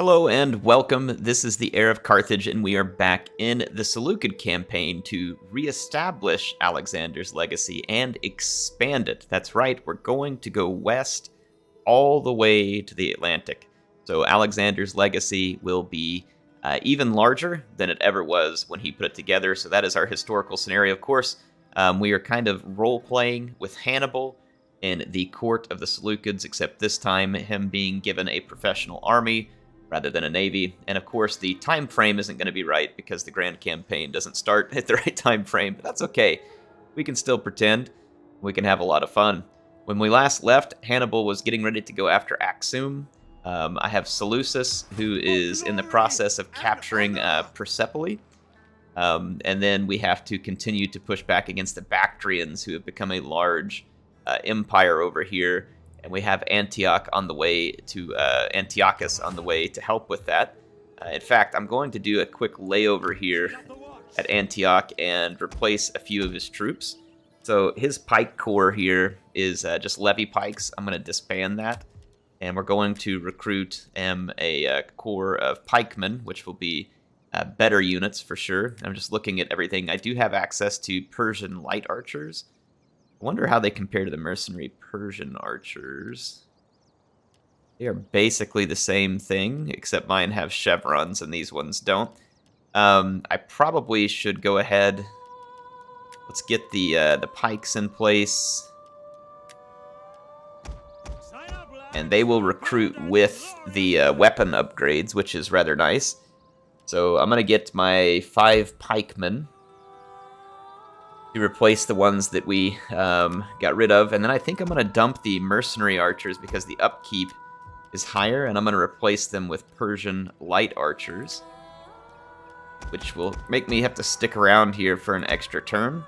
Hello and welcome. This is the Heir of Carthage, and we are back in the Seleucid campaign to reestablish Alexander's legacy and expand it. That's right, we're going to go west all the way to the Atlantic. So Alexander's legacy will be even larger than it ever was when he put it together. So that is our historical scenario. Of course, we are kind of role-playing with Hannibal in the court of the Seleucids, except this time him being given a professional army rather than a navy. And of course, the time frame isn't going to be right because the grand campaign doesn't start at the right time frame, but that's okay. We can still pretend. We can have a lot of fun. When we last left, Hannibal was getting ready to go after Axum. I have Seleucus, who is in the process of capturing Persepolis. And then we have to continue to push back against the Baktrians, who have become a large empire over here. And we have Antiochus on the way to help with that. In fact, I'm going to do a quick layover here at Antioch and replace a few of his troops. So his pike corps here is just levy pikes. I'm going to disband that. And we're going to recruit a corps of pikemen, which will be better units for sure. I'm just looking at everything. I do have access to Persian light archers. I wonder how they compare to the mercenary Persian archers. They are basically the same thing, except mine have chevrons and these ones don't. I probably should go ahead. Let's get the pikes in place. And they will recruit with the weapon upgrades, which is rather nice. So I'm going to get my 5 pikemen to replace the ones that we got rid of. And then I think I'm going to dump the mercenary archers because the upkeep is higher, and I'm going to replace them with Persian light archers, which will make me have to stick around here for an extra turn.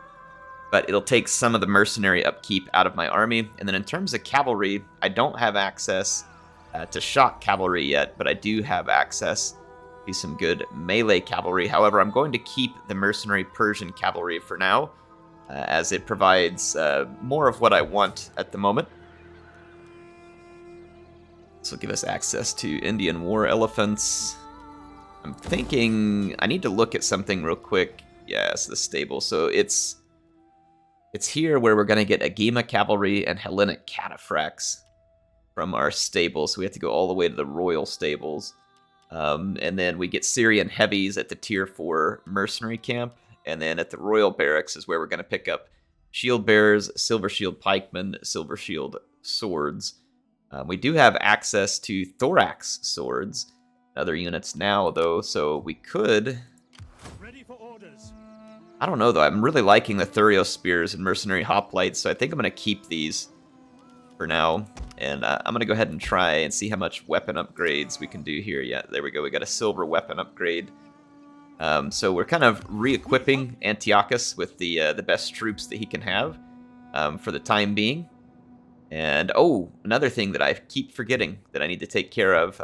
But it'll take some of the mercenary upkeep out of my army. And then in terms of cavalry, I don't have access to shock cavalry yet, but I do have access to some good melee cavalry. However, I'm going to keep the mercenary Persian cavalry for now, as it provides more of what I want at the moment. This will give us access to Indian war elephants. I'm thinking I need to look at something real quick. Yes, the stable. So it's here where we're going to get Agema cavalry and Hellenic cataphracts from our stables. So we have to go all the way to the royal stables. And then we get Syrian heavies at the tier 4 mercenary camp. And then at the royal barracks is where we're going to pick up shield bearers, silver shield pikemen, silver shield swords. We do have access to thorax swords, other units now though, so we could. Ready for orders. I don't know though. I'm really liking the Thurio spears and mercenary hoplites, so I think I'm going to keep these for now. And I'm going to go ahead and try and see how much weapon upgrades we can do here. Yeah, there we go. We got a silver weapon upgrade. So we're kind of re-equipping Antiochus with the best troops that he can have for the time being. And, oh, another thing that I keep forgetting that I need to take care of.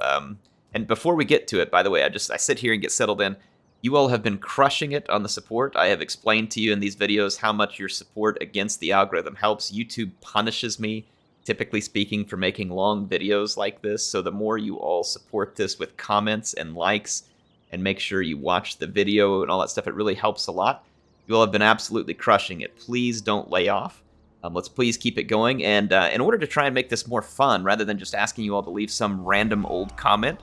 And before we get to it, by the way, I sit here and get settled in. You all have been crushing it on the support. I have explained to you in these videos how much your support against the algorithm helps. YouTube punishes me, typically speaking, for making long videos like this. So the more you all support this with comments and likes, and make sure you watch the video and all that stuff, it really helps a lot. You all have been absolutely crushing it. Please don't lay off. Let's please keep it going. And in order to try and make this more fun, rather than just asking you all to leave some random old comment,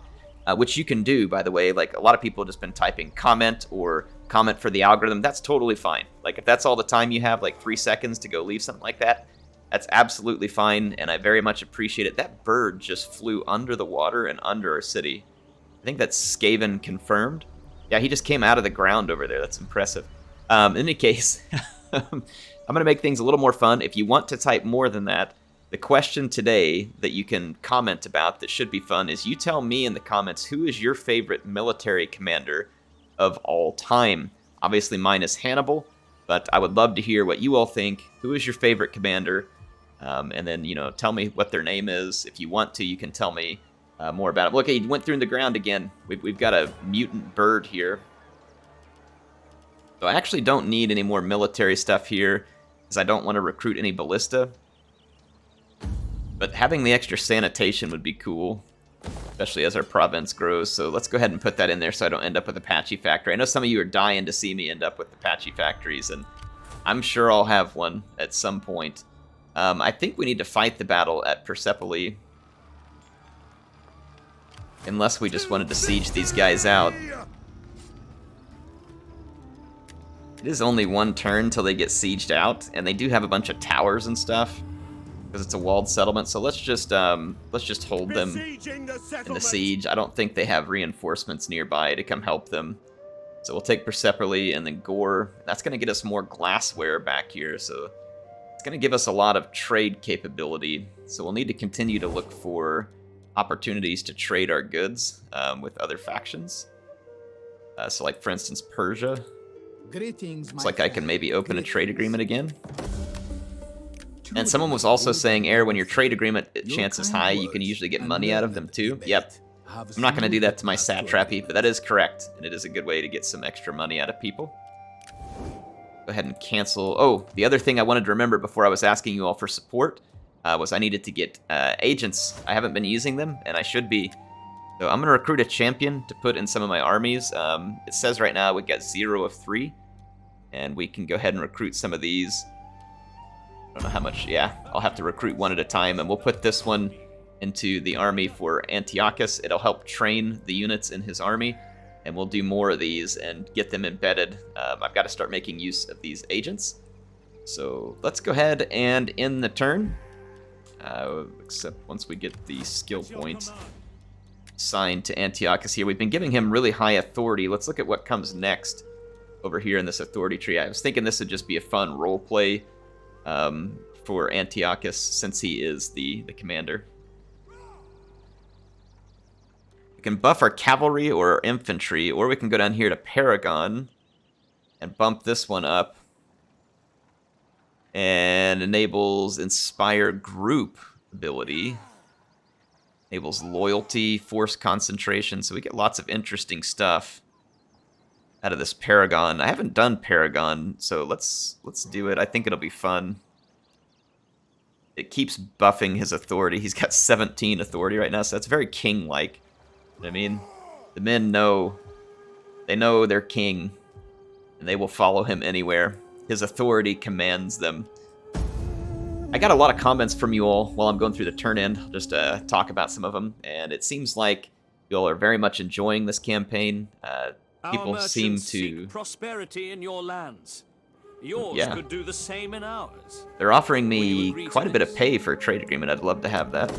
which you can do, by the way, like a lot of people have just been typing comment or comment for the algorithm. That's totally fine. Like if that's all the time you have, like 3 seconds to go leave something like that, that's absolutely fine, and I very much appreciate it. That bird just flew under the water and under our city. I think that's Skaven confirmed. Yeah, he just came out of the ground over there. That's impressive. In any case, I'm going to make things a little more fun. If you want to type more than that, the question today that you can comment about that should be fun is you tell me in the comments who is your favorite military commander of all time. Obviously, mine is Hannibal, but I would love to hear what you all think. Who is your favorite commander? And then, tell me what their name is. If you want to, you can tell me more about it. Look, he went through the ground again. We've got a mutant bird here. So I actually don't need any more military stuff here, because I don't want to recruit any ballista. But having the extra sanitation would be cool. especially as our province grows. So let's go ahead and put that in there so I don't end up with a patchy factory. I know some of you are dying to see me end up with the patchy factories, and I'm sure I'll have one at some point. I think we need to fight the battle at Persepolis, unless we just wanted to siege these guys out. It is only one turn till they get sieged out, and they do have a bunch of towers and stuff because it's a walled settlement. So let's just hold them in the siege. I don't think they have reinforcements nearby to come help them. So we'll take Persepolis and then Gore. That's going to get us more glassware back here, so it's going to give us a lot of trade capability. So we'll need to continue to look for opportunities to trade our goods with other factions. So like, for instance, Persia. Greetings, Looks like I can maybe open a trade agreement again. And someone was also saying, Air, when your trade agreement chance is high, you can usually get money out of them too. Yep. I'm not going to do that to my Satrapy, but that is correct, and it is a good way to get some extra money out of people. Go ahead and cancel. Oh, the other thing I wanted to remember before I was asking you all for support was I needed to get agents. I haven't been using them, and I should be. So I'm going to recruit a champion to put in some of my armies. It says right now we got 0 of 3, and we can go ahead and recruit some of these. I don't know how much. Yeah, I'll have to recruit one at a time, and we'll put this one into the army for Antiochus. It'll help train the units in his army, and we'll do more of these and get them embedded. I've got to start making use of these agents. So let's go ahead and end the turn, except once we get the skill point signed to Antiochus here. We've been giving him really high authority. Let's look at what comes next over here in this authority tree. I was thinking this would just be a fun role play for Antiochus, since he is the commander. We can buff our cavalry or our infantry, or we can go down here to Paragon and bump this one up, and enables Inspire Group ability. Enables loyalty, force concentration, so we get lots of interesting stuff out of this Paragon. I haven't done Paragon, so let's do it. I think it'll be fun. It keeps buffing his authority. He's got 17 authority right now, so that's very king-like. You know what I mean? The men know, they know their king, and they will follow him anywhere. His authority commands them. I got a lot of comments from you all while I'm going through the turn in, just to talk about some of them, and it seems like you all are very much enjoying this campaign. People seem to seek prosperity in your lands. Yours could do the same in ours. They're offering me quite a bit of pay for a trade agreement. I'd love to have that.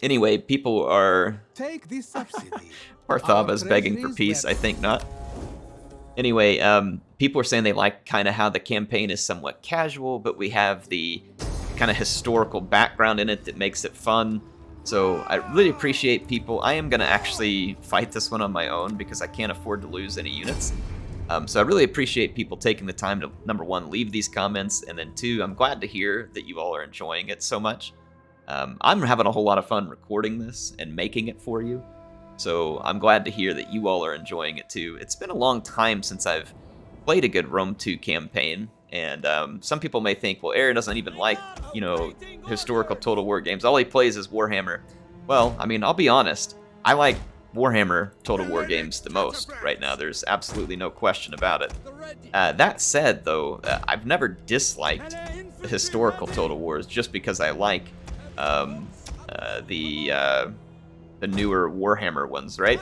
Anyway, people are... Take this subsidy. Parthava's begging for peace. I think not. Anyway, people are saying they like kind of how the campaign is somewhat casual, but we have the kind of historical background in it that makes it fun. So I really appreciate people. I am going to actually fight this one on my own because I can't afford to lose any units. So I really appreciate people taking the time to, number one, leave these comments, and then two, I'm glad to hear that you all are enjoying it so much. I'm having a whole lot of fun recording this and making it for you. So I'm glad to hear that you all are enjoying it too. It's been a long time since I've played a good Rome 2 campaign, and some people may think, well, Aaron doesn't even like, you know, historical Total War games. All he plays is Warhammer. Well, I mean, I'll be honest. I like Warhammer Total War games the most right now. There's absolutely no question about it. That said, though, I've never disliked the historical Total Wars just because I like the newer Warhammer ones, right?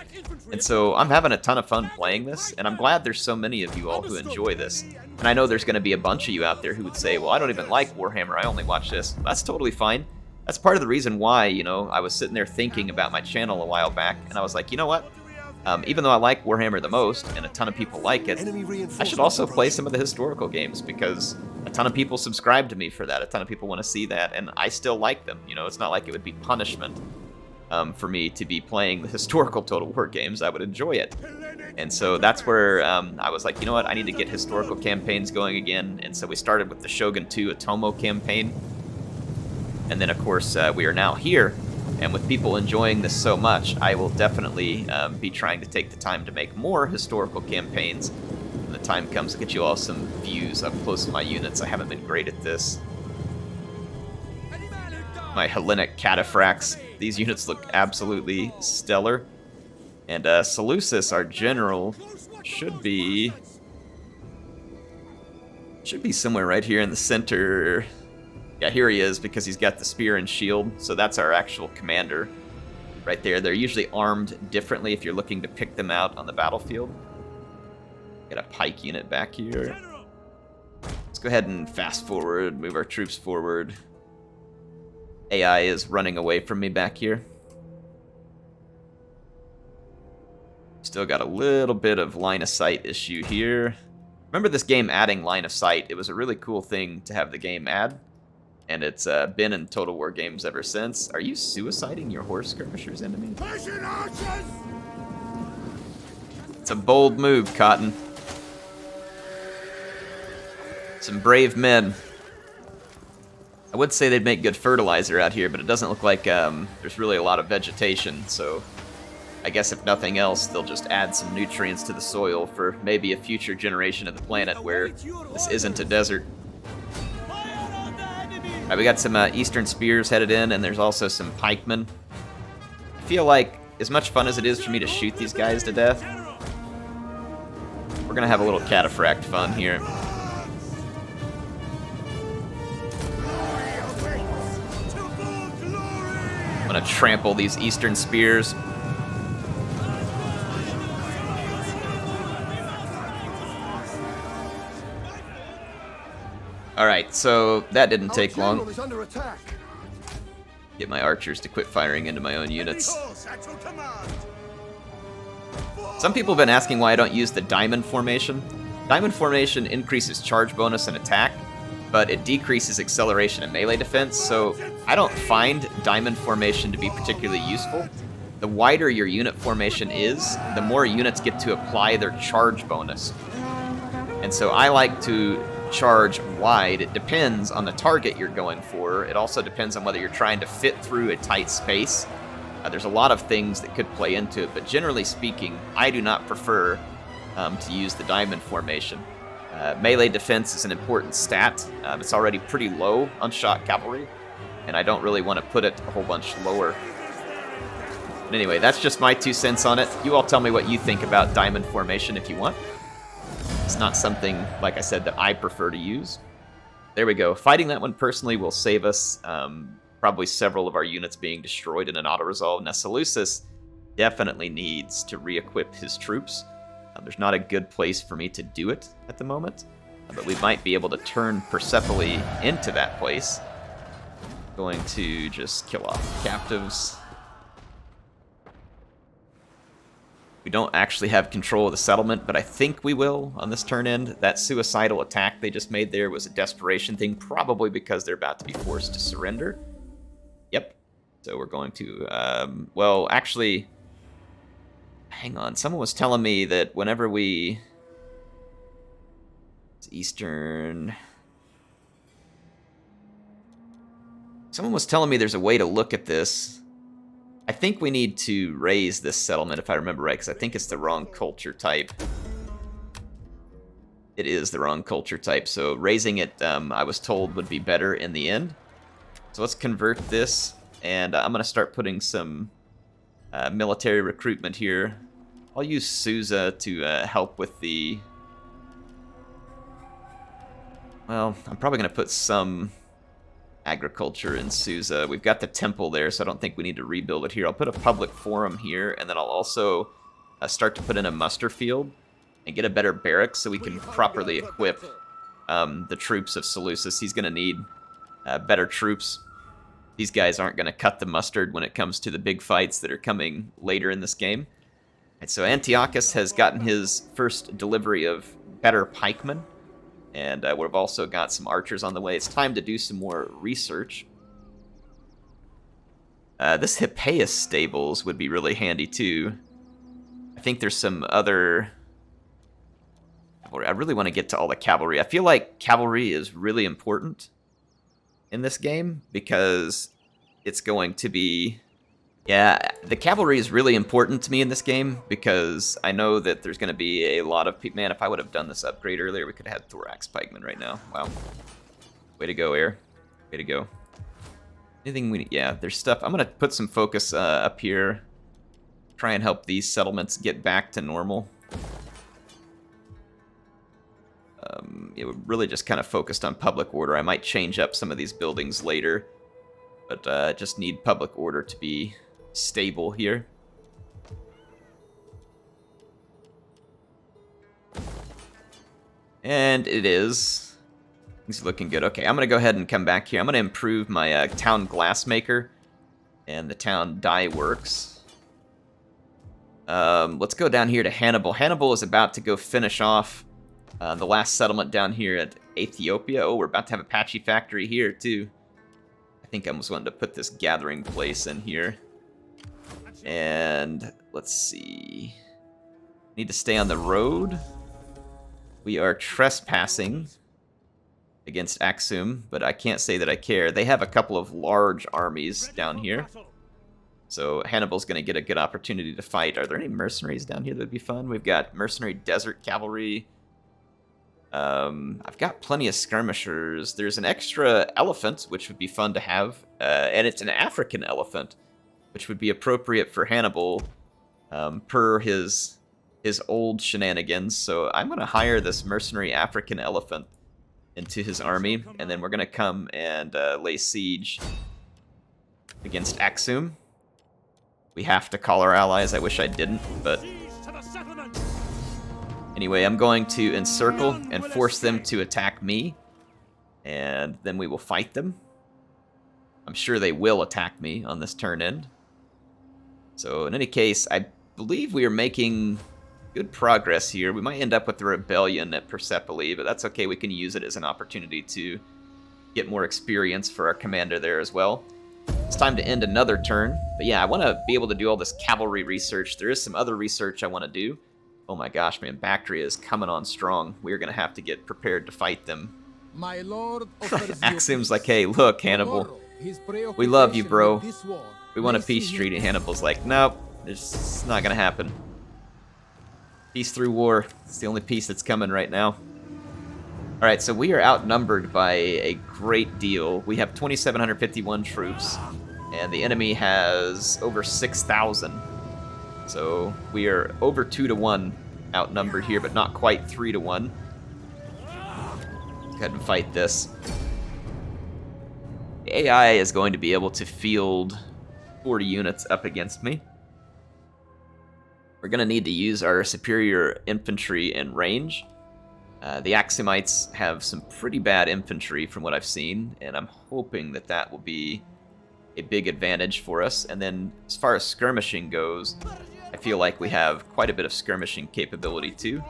And so I'm having a ton of fun playing this, and I'm glad there's so many of you all who enjoy this. And I know there's going to be a bunch of you out there who would say, well, I don't even like Warhammer, I only watch this. That's totally fine. That's part of the reason why, you know, I was sitting there thinking about my channel a while back, and I was like, you know what? Even though I like Warhammer the most, and a ton of people like it, I should also play some of the historical games, because a ton of people subscribe to me for that. A ton of people want to see that, and I still like them. You know, it's not like it would be punishment for me to be playing the historical Total War games. I would enjoy it. And so that's where I was like, you know what, I need to get historical campaigns going again. And so we started with the Shogun 2 Otomo campaign. And then, of course, we are now here. And with people enjoying this so much, I will definitely be trying to take the time to make more historical campaigns when the time comes to get you all some views up close to my units. I haven't been great at this. My Hellenic cataphracts These units look absolutely stellar. And Seleucus, our general, should be somewhere right here in the center. Yeah, here he is, because he's got the spear and shield, so that's our actual commander right there. They're usually armed differently if you're looking to pick them out on the battlefield. Got a pike unit back here. Let's go ahead and fast forward, move our troops forward. AI is running away from me back here. Still got a little bit of line of sight issue here. Remember this game adding line of sight? It was a really cool thing to have the game add, and it's been in Total War games ever since. Are you suiciding your horse skirmishers into me? It's a bold move, Cotton. Some brave men. I would say they'd make good fertilizer out here, but it doesn't look like there's really a lot of vegetation, so I guess if nothing else, they'll just add some nutrients to the soil for maybe a future generation of the planet where this isn't a desert. Alright, we got some Eastern Spears headed in, and there's also some pikemen. I feel like, as much fun as it is for me to shoot these guys to death, we're gonna have a little cataphract fun here. I'm gonna trample these Eastern Spears. Alright, so that didn't take long. Get my archers to quit firing into my own units. Some people have been asking why I don't use the diamond formation. Diamond formation increases charge bonus and attack, but it decreases acceleration and melee defense, so I don't find diamond formation to be particularly useful. The wider your unit formation is, the more units get to apply their charge bonus. And so I like to charge wide. It depends on the target you're going for. It also depends on whether you're trying to fit through a tight space. There's a lot of things that could play into it, but generally speaking, I do not prefer to use the diamond formation. Melee defense is an important stat. It's already pretty low on shot cavalry, and I don't really want to put it a whole bunch lower. But anyway, that's just my 2 cents on it. You all tell me what you think about diamond formation if you want. It's not something, like I said, that I prefer to use. There we go. Fighting that one personally will save us probably several of our units being destroyed in an auto-resolve. Now, Seleucus definitely needs to re-equip his troops. There's not a good place for me to do it at the moment, but we might be able to turn Persepolis into that place. Going to just kill off captives. We don't actually have control of the settlement, but I think we will on this turn end. That suicidal attack they just made there was a desperation thing, probably because they're about to be forced to surrender. Yep. So we're going to, well, actually, hang on. Someone was telling me that whenever we... It's Eastern... Someone was telling me there's a way to look at this. I think we need to raise this settlement, if I remember right, because I think it's the wrong culture type. It is the wrong culture type, so raising it, I was told, would be better in the end. So let's convert this, and I'm going to start putting some military recruitment here. I'll use Susa to help with the... Well, I'm probably going to put some agriculture in Susa. We've got the temple there, so I don't think we need to rebuild it here. I'll put a public forum here, and then I'll also start to put in a muster field and get a better barracks so we can properly equip the troops of Seleucus. He's going to need better troops. These guys aren't going to cut the mustard when it comes to the big fights that are coming later in this game. And so Antiochus has gotten his first delivery of better pikemen. And we've also got some archers on the way. It's time to do some more research. This Hippeus stables would be really handy too. I think there's some other... I really want to get to all the cavalry. I feel like cavalry is really important in this game because it's going to be... Yeah, the cavalry is really important to me in this game because I know that there's going to be a lot of people. Man, if I would have done this upgrade earlier, we could have had thorax pikemen right now. Wow. Way to go, Air. Way to go. Anything we... Yeah, there's stuff. I'm going to put some focus up here. Try and help these settlements get back to normal. Yeah, we're really just kind of focused on public order. I might change up some of these buildings later. But just need public order to be stable here. And it is. Things are looking good. Okay, I'm going to go ahead and come back here. I'm going to improve my town glassmaker and the town dye works. Let's go down here to Hannibal. Hannibal is about to go finish off the last settlement down here at Ethiopia. Oh, we're about to have a patchy factory here, too. I think I almost wanted to put this gathering place in here. And let's see. Need to stay on the road. We are trespassing against Axum, but I can't say that I care. They have a couple of large armies down here. So Hannibal's going to get a good opportunity to fight. Are there any mercenaries down here that would be fun? We've got mercenary desert cavalry. I've got plenty of skirmishers. There's an extra elephant, which would be fun to have. And it's an African elephant, which would be appropriate for Hannibal per his old shenanigans. So I'm going to hire this mercenary African elephant into his army, and then we're going to come and lay siege against Axum. We have to call our allies. I wish I didn't, but... Anyway, I'm going to encircle and force them to attack me, and then we will fight them. I'm sure they will attack me on this turn end. So in any case, I believe we are making good progress here. We might end up with the rebellion at Persepolis, but that's okay. We can use it as an opportunity to get more experience for our commander there as well. It's time to end another turn. But yeah, I want to be able to do all this cavalry research. There is some other research I want to do. Oh my gosh, man, Baktrian is coming on strong. We're going to have to get prepared to fight them. My lord Axum's like, hey, look, Hannibal. We love you, bro. We want a peace treaty. Hannibal's like, nope, it's not going to happen. Peace through war. It's the only peace that's coming right now. Alright, so we are outnumbered by a great deal. We have 2,751 troops, and the enemy has over 6,000. So we are over 2-to-1 outnumbered here, but not quite 3-to-1. Go ahead and fight this. The AI is going to be able to field 40 units up against me. We're going to need to use our superior infantry and range. The Axumites have some pretty bad infantry from what I've seen, and I'm hoping that that will be a big advantage for us. And then as far as skirmishing goes, I feel like we have quite a bit of skirmishing capability too.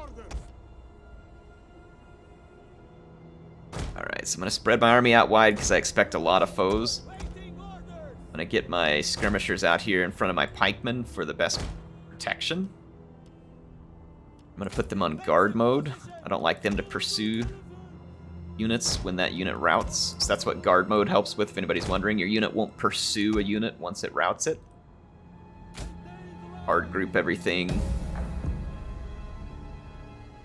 Alright, so I'm going to spread my army out wide because I expect a lot of foes. I'm going to get my skirmishers out here in front of my pikemen for the best protection. I'm going to put them on guard mode. I don't like them to pursue units when that unit routes. So that's what guard mode helps with, if anybody's wondering. Your unit won't pursue a unit once it routes it. Hard group everything.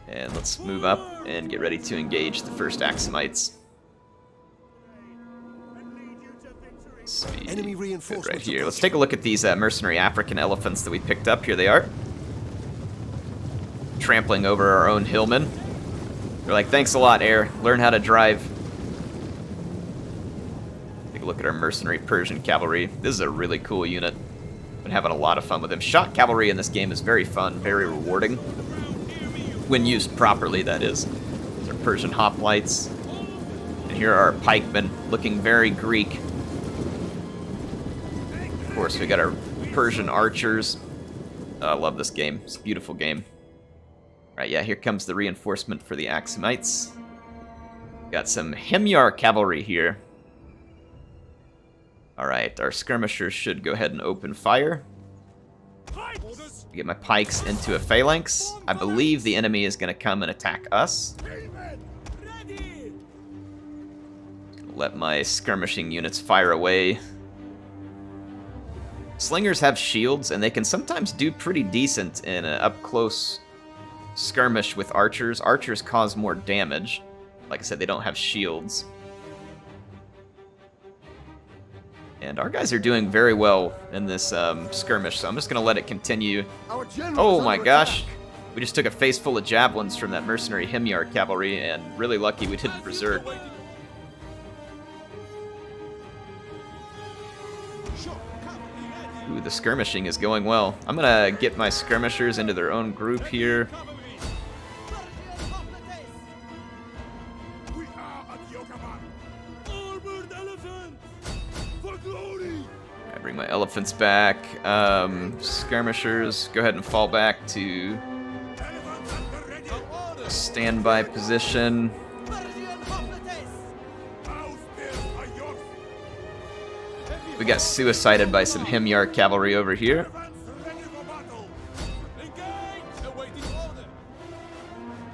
And let's move up and get ready to engage the first Axumites. Enemy Good right here. Let's take a look at these mercenary African elephants that we picked up. Here they are. Trampling over our own hillmen. They're like, thanks a lot, Air. Learn how to drive. Take a look at our mercenary Persian cavalry. This is a really cool unit. Been having a lot of fun with them. Shot cavalry in this game is very fun, very rewarding. When used properly, that is. These are Persian hoplites. And here are our pikemen, looking very Greek. Of course, we got our Persian archers. I love this game. It's a beautiful game. Right, yeah, here comes the reinforcement for the Axumites. Got some Himyar cavalry here. Alright, our skirmishers should go ahead and open fire. Get my pikes into a phalanx. I believe the enemy is going to come and attack us. Let my skirmishing units fire away. Slingers have shields, and they can sometimes do pretty decent in an up-close skirmish with archers. Archers cause more damage. Like I said, they don't have shields. And our guys are doing very well in this skirmish, so I'm just going to let it continue. Oh my gosh. We just took a face full of javelins from that mercenary Himyar cavalry, and really lucky we didn't berserk. Ooh, the skirmishing is going well. I'm gonna get my skirmishers into their own group here. I bring my elephants back. Skirmishers, go ahead and fall back to standby position. We got suicided by some Himyar cavalry over here.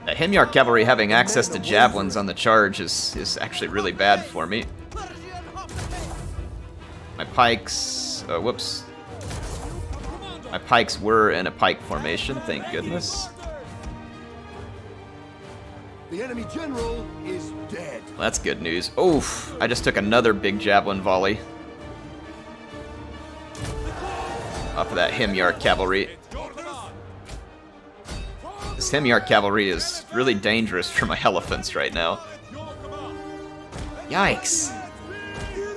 The Himyar cavalry having access to javelins on the charge is actually really bad for me. My pikes... Oh, whoops. My pikes were in a pike formation, thank goodness. The enemy general is dead. Well, that's good news. Oof, I just took another big javelin volley off of that Himyar cavalry. This Himyar cavalry is really dangerous for my elephants right now. Yikes.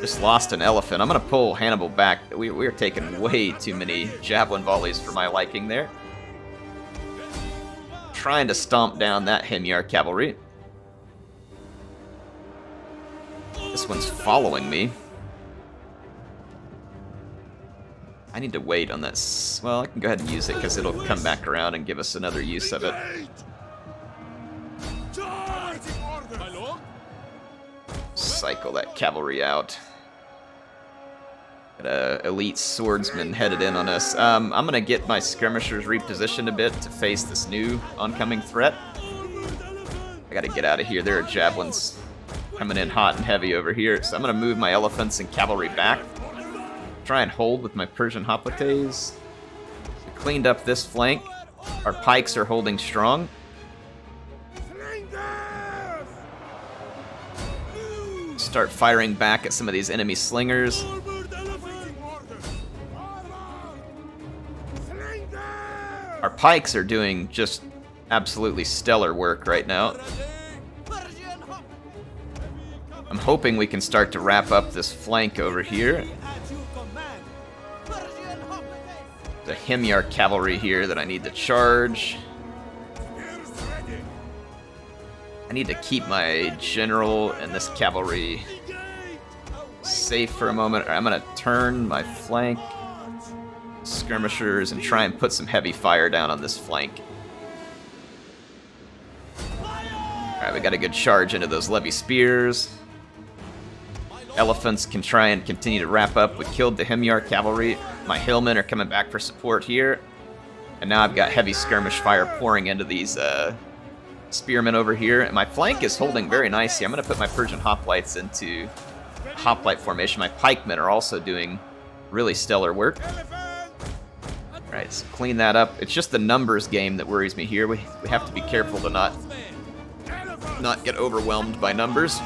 Just lost an elephant. I'm going to pull Hannibal back. We're taking way too many javelin volleys for my liking there. Trying to stomp down that Himyar cavalry. This one's following me. I need to wait on that. Well, I can go ahead and use it because it'll come back around and give us another use of it. Cycle that cavalry out. Got a elite swordsman headed in on us. I'm gonna get my skirmishers repositioned a bit to face this new oncoming threat. I gotta get out of here. There are javelins coming in hot and heavy over here, so I'm gonna move my elephants and cavalry back. Try and hold with my Persian hoplites. We cleaned up this flank. Our pikes are holding strong. Start firing back at some of these enemy slingers. Our pikes are doing just absolutely stellar work right now. I'm hoping we can start to wrap up this flank over here. The Himyar cavalry here that I need to charge. I need to keep my general and this cavalry safe for a moment. I'm going to turn my flank skirmishers and try and put some heavy fire down on this flank. Alright, we got a good charge into those levy spears. Elephants can try and continue to wrap up. We killed the Himyar cavalry. My hillmen are coming back for support here. And now I've got heavy skirmish fire pouring into these spearmen over here. And my flank is holding very nicely. I'm going to put my Persian hoplites into hoplite formation. My pikemen are also doing really stellar work. Alright, so clean that up. It's just the numbers game that worries me here. We have to be careful to not get overwhelmed by numbers.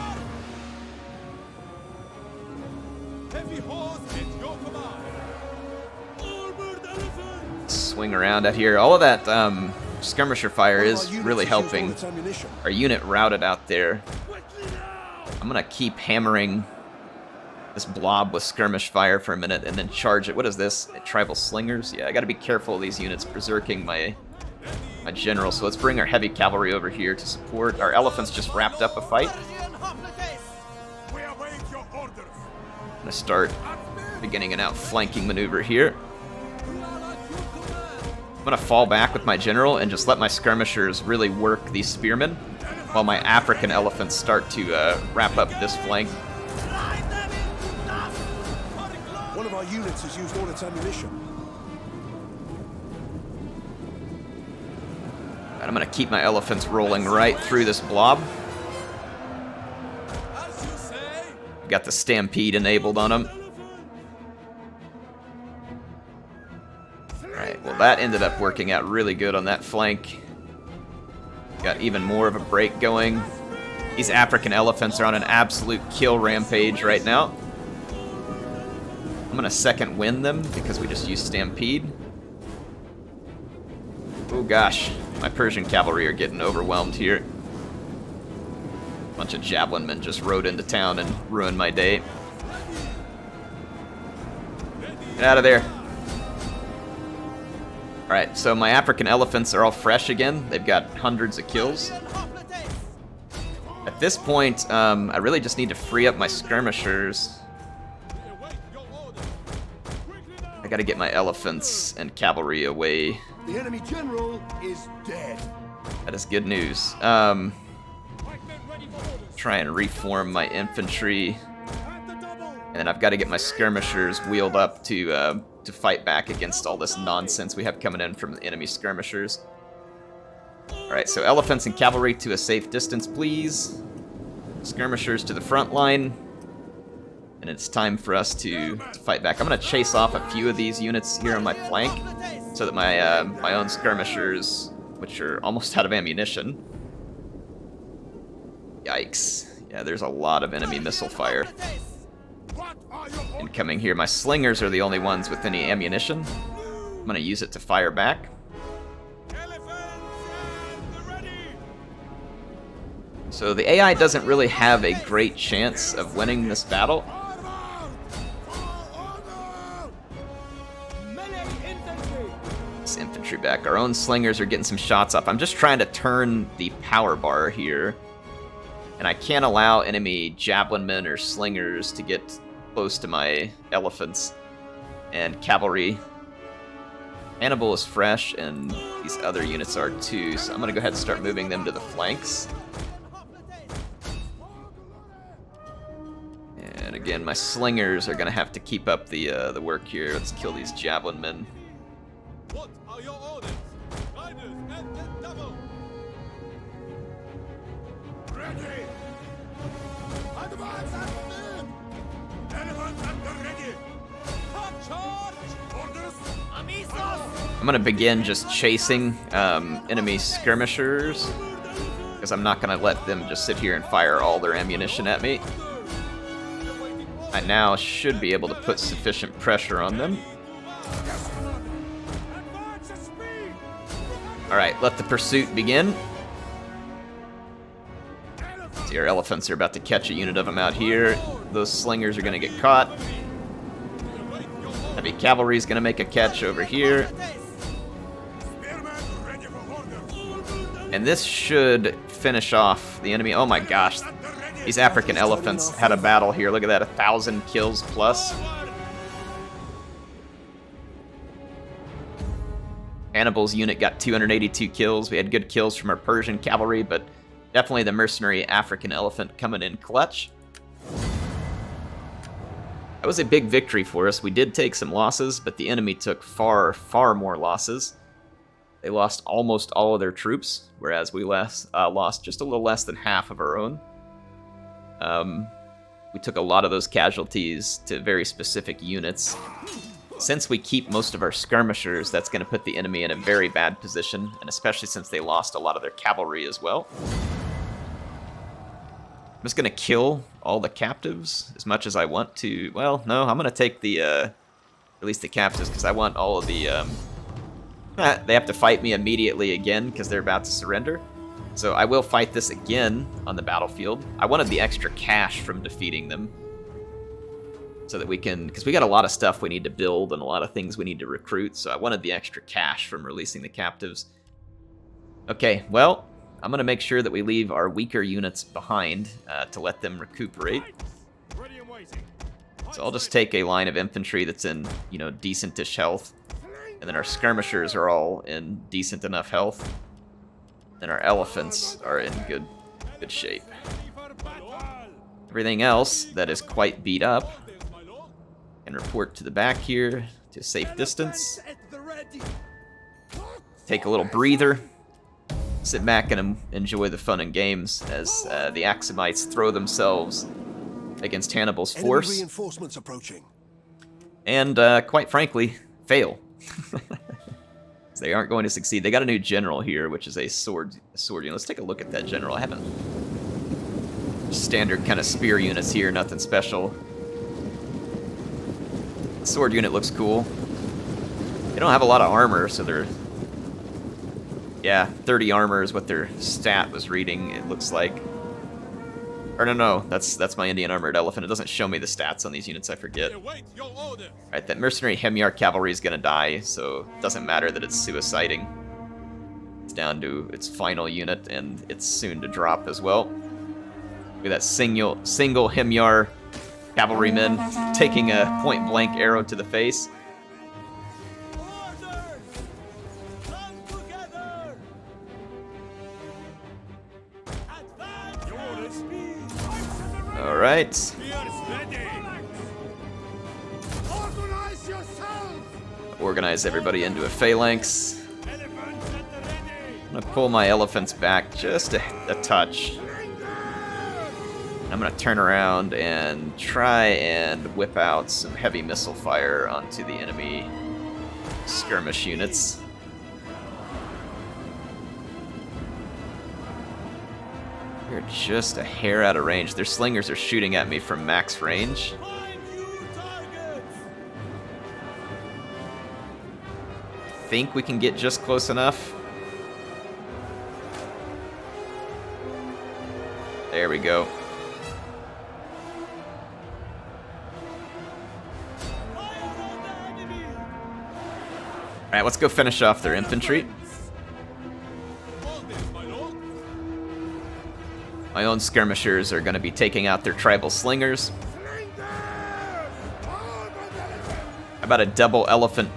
Swing around out here. All of that skirmisher fire is really helping our unit routed out there. I'm gonna keep hammering this blob with skirmish fire for a minute and then charge it. What is this? Tribal slingers? Yeah, I gotta be careful of these units berserking my general. So let's bring our heavy cavalry over here to support. Our elephants just wrapped up a fight. I'm gonna start beginning an outflanking maneuver here. I'm gonna fall back with my general and just let my skirmishers really work these spearmen while my African elephants start to wrap up this flank. One of our units has used all its ammunition. And I'm gonna keep my elephants rolling right through this blob. Got the stampede enabled on them. Alright, well that ended up working out really good on that flank. Got even more of a break going. These African elephants are on an absolute kill rampage right now. I'm gonna second wind them because we just used Stampede. Oh gosh, my Persian cavalry are getting overwhelmed here. A bunch of javelin men just rode into town and ruined my day. Get out of there. Alright, so my African elephants are all fresh again. They've got hundreds of kills. At this point, I really just need to free up my skirmishers. I gotta get my elephants and cavalry away. The enemy general is dead. That is good news. Try and reform my infantry. And then I've got to get my skirmishers wheeled up to fight back against all this nonsense we have coming in from the enemy skirmishers. Alright, so elephants and cavalry to a safe distance, please. Skirmishers to the front line. And it's time for us to fight back. I'm going to chase off a few of these units here on my flank so that my own skirmishers, which are almost out of ammunition. Yikes. Yeah, there's a lot of enemy missile fire incoming here. My slingers are the only ones with any ammunition. I'm going to use it to fire back. So the AI doesn't really have a great chance of winning this battle. This infantry back. Our own slingers are getting some shots off. I'm just trying to turn the power bar here. And I can't allow enemy javelin men or slingers to get close to my elephants and cavalry. Hannibal is fresh, and these other units are too, so I'm going to go ahead and start moving them to the flanks. And again, my slingers are going to have to keep up the work here. Let's kill these javelin men. What are your orders? Riders at the double. Ready. Advance at men. Elephants at the ready. Charge. Orders. Amisos. I'm going to begin just chasing enemy skirmishers because I'm not going to let them just sit here and fire all their ammunition at me. I now should be able to put sufficient pressure on them. Alright, let the pursuit begin. See, our elephants are about to catch a unit of them out here. Those slingers are going to get caught. Heavy cavalry is going to make a catch over here. And this should finish off the enemy. Oh my gosh. These African elephants had a battle here. Look at that, 1,000 kills plus. Hannibal's unit got 282 kills. We had good kills from our Persian cavalry, but definitely the mercenary African elephant coming in clutch. That was a big victory for us. We did take some losses, but the enemy took far, far more losses. They lost almost all of their troops, whereas we lost just a little less than half of our own. We took a lot of those casualties to very specific units. Since we keep most of our skirmishers, that's going to put the enemy in a very bad position, and especially since they lost a lot of their cavalry as well. I'm just going to kill all the captives as much as I want to. Well, no, I'm going to take the, release the captives because I want all of the, they have to fight me immediately again because they're about to surrender. So I will fight this again on the battlefield. I wanted the extra cash from defeating them so that we can, because we got a lot of stuff we need to build and a lot of things we need to recruit, so I wanted the extra cash from releasing the captives. Okay, well, I'm going to make sure that we leave our weaker units behind to let them recuperate. So I'll just take a line of infantry that's in, you know, decentish health, and then our skirmishers are all in decent enough health. And our elephants are in good shape. Everything else that is quite beat up can report to the back here to a safe distance. Take a little breather. Sit back and enjoy the fun and games as the Axumites throw themselves against Hannibal's force. Enemy reinforcements approaching. And quite frankly, fail. They aren't going to succeed. They got a new general here, which is a sword unit. Let's take a look at that general. I haven't... Standard kind of spear units here, nothing special. The sword unit looks cool. They don't have a lot of armor, so they're... Yeah, 30 armor is what their stat was reading, it looks like. Or no, that's my Indian armored elephant. It doesn't show me the stats on these units, I forget. Alright, that mercenary Hemyar cavalry is gonna die, so it doesn't matter that it's suiciding. It's down to its final unit, and it's soon to drop as well. Look at that single Hemyar cavalryman taking a point-blank arrow to the face. Alright. Organize everybody into a phalanx. I'm gonna pull my elephants back just a touch. I'm gonna turn around and try and whip out some heavy missile fire onto the enemy skirmish units. They're just a hair out of range. Their slingers are shooting at me from max range. I think we can get just close enough. There we go. Alright, let's go finish off their infantry. My own skirmishers are going to be taking out their tribal slingers. How about a double elephant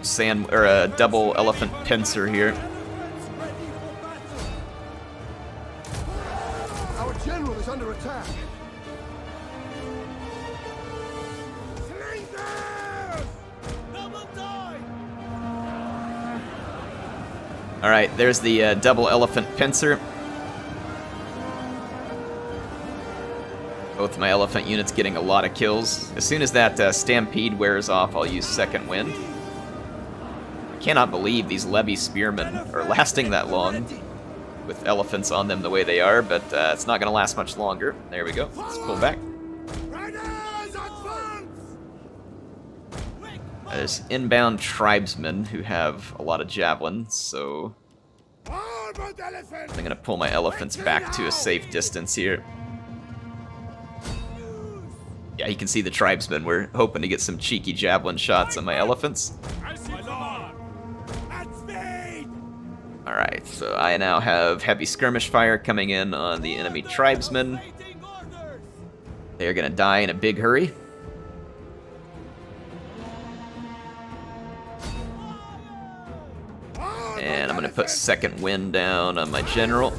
double elephant pincer here? Our general is under attack. All right, there's the double elephant pincer. Both my elephant units getting a lot of kills. As soon as that stampede wears off, I'll use second wind. I cannot believe these levy spearmen are lasting that long with elephants on them the way they are, but it's not going to last much longer. There we go. Let's pull back. There's inbound tribesmen who have a lot of javelins, so I'm going to pull my elephants back to a safe distance here. Yeah, you can see the tribesmen. We're hoping to get some cheeky javelin shots on my elephants. Alright, so I now have heavy skirmish fire coming in on the enemy tribesmen. They're gonna die in a big hurry. And I'm gonna put second wind down on my general.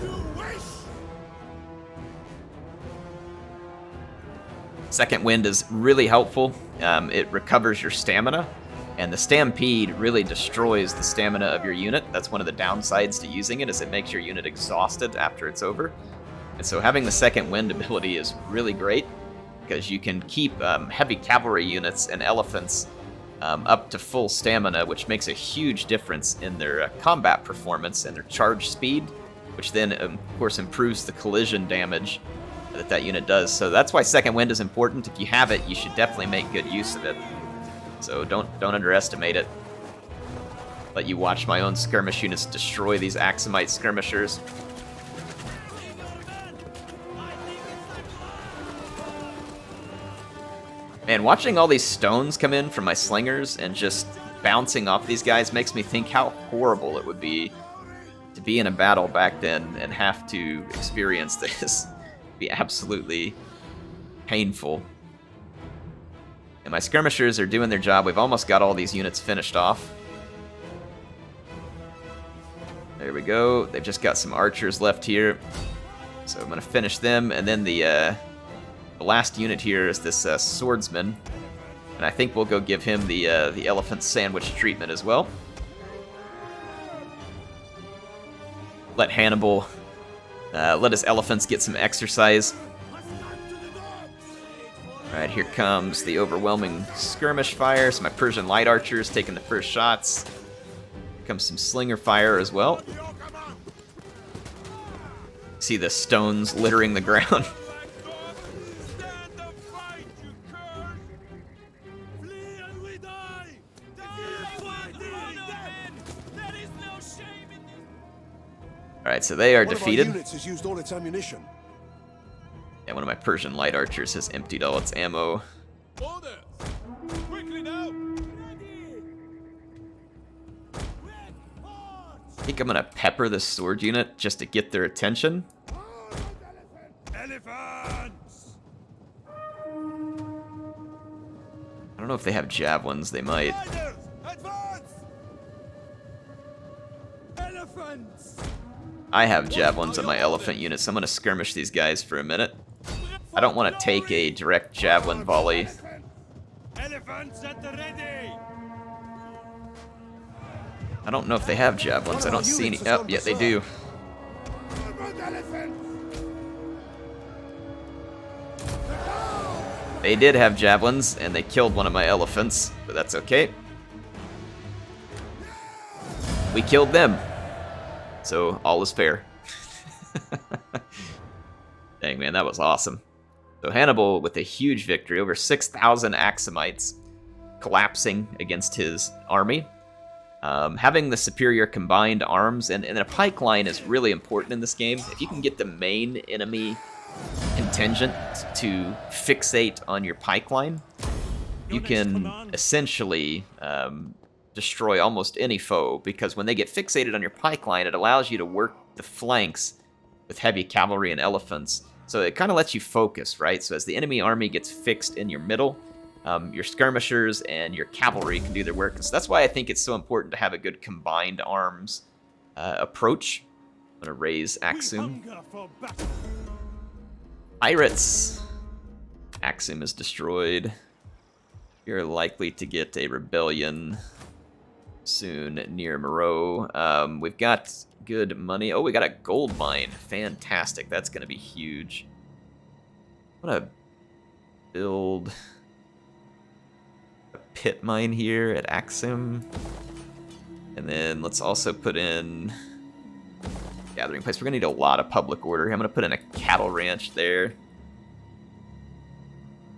Second wind is really helpful. It recovers your stamina, and the stampede really destroys the stamina of your unit. That's one of the downsides to using it, is it makes your unit exhausted after it's over. And so having the second wind ability is really great, because you can keep heavy cavalry units and elephants up to full stamina, which makes a huge difference in their combat performance and their charge speed, which then, of course, improves the collision damage that unit does. So that's why second wind is important. If you have it, you should definitely make good use of it. So don't underestimate it. Let you watch my own skirmish units destroy these Axumite skirmishers. Man, watching all these stones come in from my slingers and just bouncing off these guys makes me think how horrible it would be to be in a battle back then and have to experience this. Be absolutely painful. And my skirmishers are doing their job. We've almost got all these units finished off. There we go. They've just got some archers left here, so I'm gonna finish them. And then the last unit here is this swordsman, and I think we'll go give him the elephant sandwich treatment as well. Let Hannibal let his elephants get some exercise. Alright, here comes the overwhelming skirmish fire. So my Persian light archers taking the first shots. Here comes some slinger fire as well. See the stones littering the ground. Alright, so they are One defeated. of our units has used all its ammunition. And one of my Persian light archers has emptied all its ammo. Orders! Quickly now! I think I'm gonna pepper the sword unit just to get their attention. Elephants! I don't know if they have javelins, they might. Riders, advance! Elephants! I have javelins on my elephant unit, so I'm gonna skirmish these guys for a minute. I don't want to take a direct javelin volley. Elephants at the ready! I don't know if they have javelins. I don't see any. Oh, yeah, they do. They did have javelins, and they killed one of my elephants, but that's okay. We killed them, so all is fair. Dang, man, that was awesome. So Hannibal with a huge victory, over 6,000 Axumites collapsing against his army. Having the superior combined arms and a pike line is really important in this game. If you can get the main enemy contingent to fixate on your pike line, you can essentially destroy almost any foe, because when they get fixated on your pike line, it allows you to work the flanks with heavy cavalry and elephants. So it kind of lets you focus, right? So as the enemy army gets fixed in your middle, your skirmishers and your cavalry can do their work. So that's why I think it's so important to have a good combined arms approach. I'm going to raise Axum. Pirates! Axum is destroyed. You're likely to get a rebellion soon near Moreau. We've got good money. Oh, we got a gold mine. Fantastic. That's going to be huge. I'm going to build a pit mine here at Axum. And then let's also put in gathering place. We're going to need a lot of public order. I'm going to put in a cattle ranch there.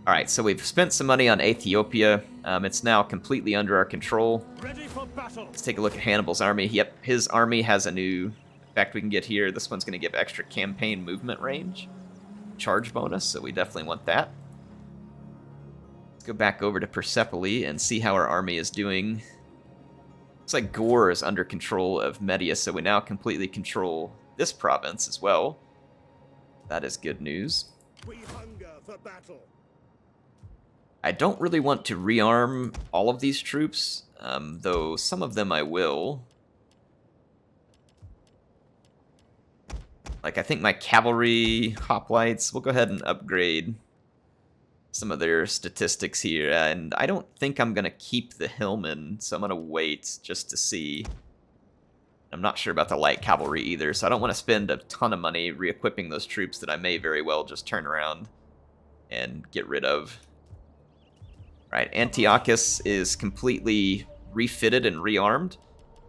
Alright, so we've spent some money on Ethiopia. It's now completely under our control. Ready for battle. Let's take a look at Hannibal's army. Yep, his army has a new effect we can get here. This one's going to give extra campaign movement range. Charge bonus, so we definitely want that. Let's go back over to Persepolis and see how our army is doing. Looks like Gore is under control of Media, so we now completely control this province as well. That is good news. We hunger for battle. I don't really want to rearm all of these troops, though some of them I will. Like, I think my cavalry hoplites, we'll go ahead and upgrade some of their statistics here. And I don't think I'm going to keep the hillmen, so I'm going to wait just to see. I'm not sure about the light cavalry either, so I don't want to spend a ton of money re-equipping those troops that I may very well just turn around and get rid of. Right, Antiochus is completely refitted and rearmed.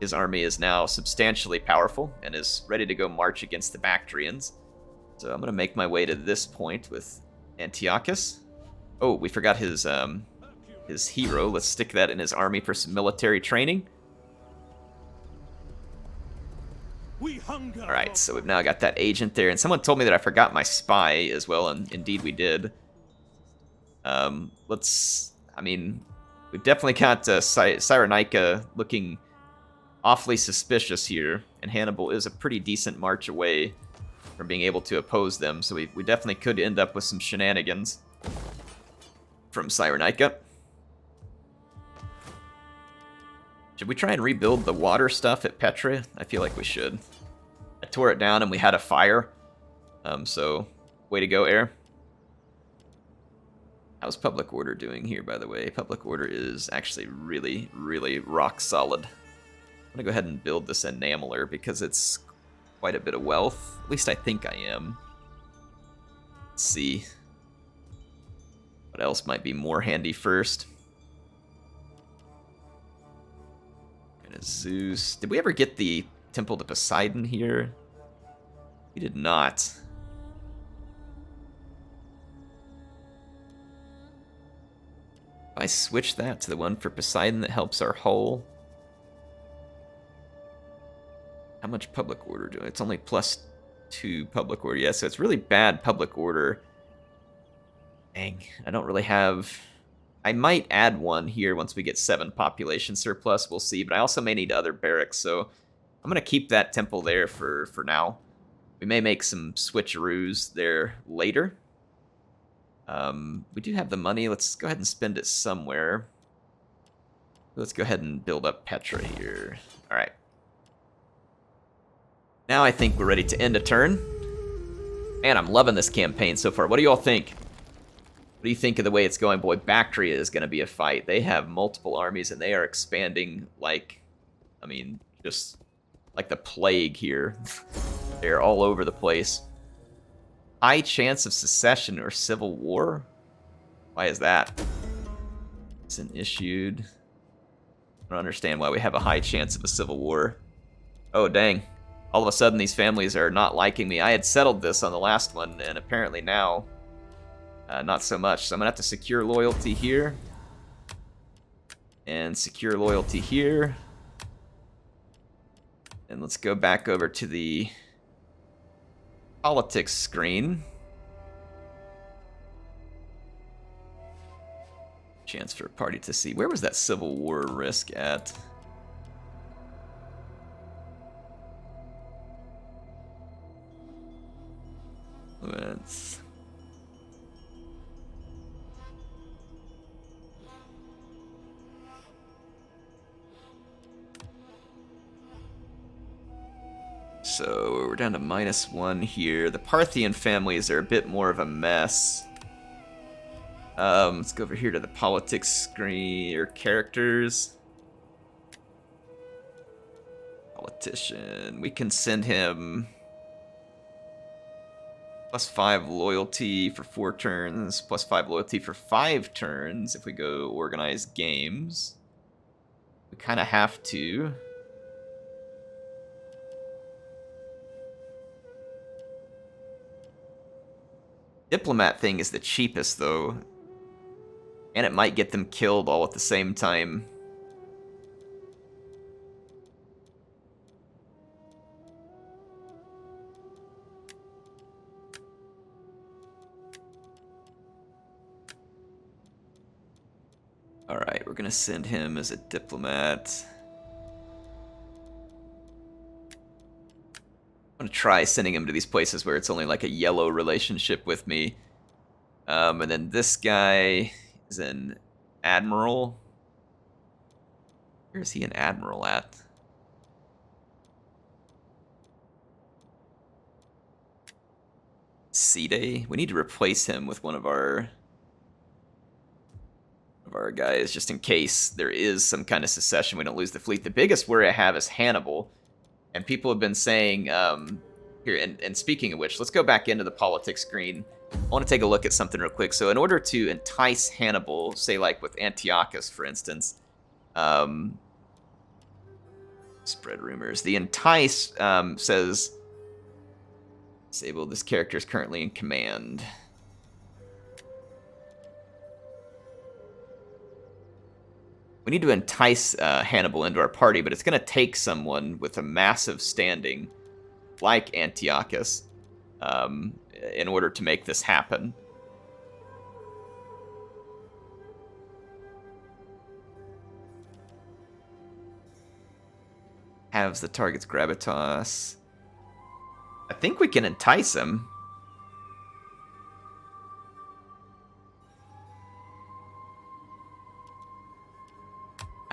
His army is now substantially powerful and is ready to go march against the Baktrians. So I'm going to make my way to this point with Antiochus. Oh, we forgot his hero. Let's stick that in his army for some military training. Alright, so we've now got that agent there. And someone told me that I forgot my spy as well, and indeed we did. I mean, we've definitely got Cyrenaica looking awfully suspicious here, and Hannibal is a pretty decent march away from being able to oppose them, so we definitely could end up with some shenanigans from Cyrenaica. Should we try and rebuild the water stuff at Petra? I feel like we should. I tore it down and we had a fire, so way to go, Air. How's public order doing here, by the way? Public order is actually really, really rock solid. I'm gonna go ahead and build this enameler because it's quite a bit of wealth. At least I think I am. Let's see. What else might be more handy first? And Zeus. Did we ever get the Temple to Poseidon here? We did not. If I switch that to the one for Poseidon that helps our hull. How much public order do it's only +2 public order. Yeah, so it's really bad public order. Dang, I don't really have... I might add one here once we get 7 population surplus. We'll see, but I also may need other barracks, so I'm going to keep that temple there for now. We may make some switcheroos there later. We do have the money. Let's go ahead and spend it somewhere. Let's go ahead and build up Petra here. All right. Now I think we're ready to end a turn. Man, I'm loving this campaign so far. What do you all think? What do you think of the way it's going? Boy, Bactria is going to be a fight. They have multiple armies, and they are expanding like, I mean, just like the plague here. They're all over the place. High chance of secession or civil war? Why is that? It's an issued. I don't understand why we have a high chance of a civil war. Oh, dang. All of a sudden, these families are not liking me. I had settled this on the last one, and apparently now, not so much. So I'm going to have to secure loyalty here. And secure loyalty here. And let's go back over to the politics screen. Chance for a party to see. Where was that civil war risk at? Let's... So we're down to -1 here. The Parthian families are a bit more of a mess. Let's go over here to the politics screen, or characters. Politician. We can send him +5 loyalty for 4 turns, +5 loyalty for 5 turns if we go organize games. We kind of have to. Diplomat thing is the cheapest, though. And it might get them killed all at the same time. Alright, we're gonna send him as a diplomat. I'm gonna try sending him to these places where it's only like a yellow relationship with me. And then this guy is an admiral. Where is he an admiral at? C-Day? We need to replace him with one of our guys, just in case there is some kind of secession, we don't lose the fleet. The biggest worry I have is Hannibal. And people have been saying, here, and speaking of which, let's go back into the politics screen. I want to take a look at something real quick. So in order to entice Hannibal, say like with Antiochus, for instance, spread rumors. The entice says, disable, this character is currently in command. We need to entice Hannibal into our party, but it's going to take someone with a massive standing, like Antiochus, in order to make this happen. Halves the target's gravitas. I think we can entice him.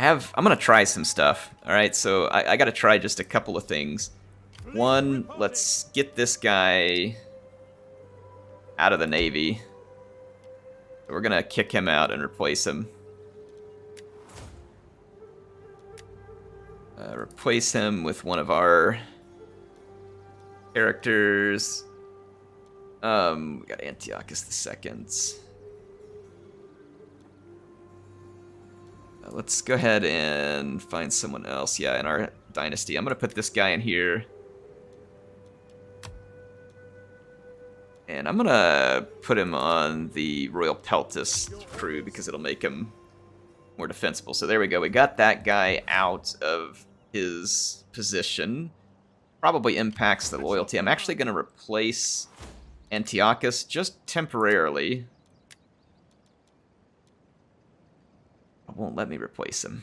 I'm gonna try some stuff. Alright, so I gotta try just a couple of things. One, let's get this guy out of the Navy. We're gonna kick him out and replace him. Replace him with one of our characters. We got Antiochus II. Let's go ahead and find someone else. Yeah, in our dynasty. I'm going to put this guy in here. And I'm going to put him on the Royal Peltis crew because it'll make him more defensible. So there we go. We got that guy out of his position. probably impacts the loyalty. I'm actually going to replace Antiochus just temporarily. It won't let me replace him.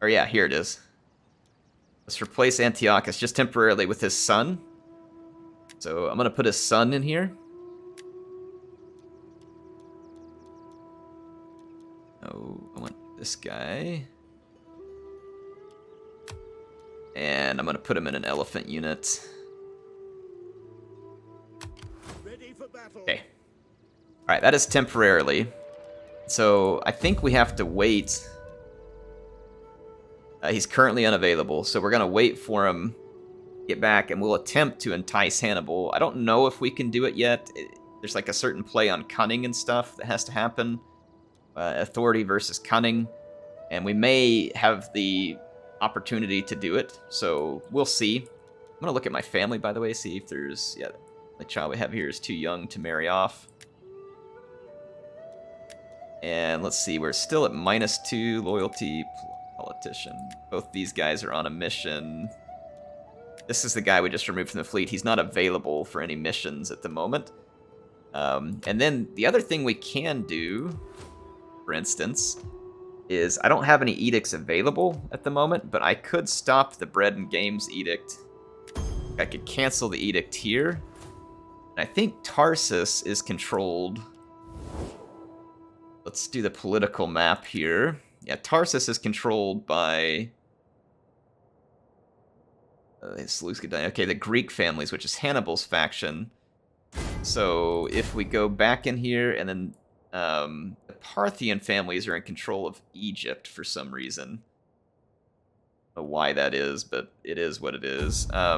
Or yeah, here it is. Let's replace Antiochus just temporarily with his son. So I'm going to put his son in here. Oh, I want this guy. And I'm going to put him in an elephant unit. Okay. Alright, that is temporarily. So I think we have to wait. He's currently unavailable, so we're going to wait for him to get back, and we'll attempt to entice Hannibal. I don't know if we can do it yet. There's like a certain play on cunning and stuff that has to happen. Authority versus cunning. And we may have the opportunity to do it, so we'll see. I'm going to look at my family, by the way, see if there's... Yeah, the child we have here is too young to marry off. And let's see, we're still at -2 loyalty politician. Both these guys are on a mission. This is the guy we just removed from the fleet. He's not available for any missions at the moment. And then the other thing we can do, for instance, is I don't have any edicts available at the moment, but I could stop the bread and games edict. I could cancel the edict here. And I think Tarsus is controlled. Let's do the political map here. Yeah, Tarsus is controlled by Seleucid. Okay, the Greek families, which is Hannibal's faction. So if we go back in here, and then the Parthian families are in control of Egypt for some reason. I don't know why that is, but it is what it is. I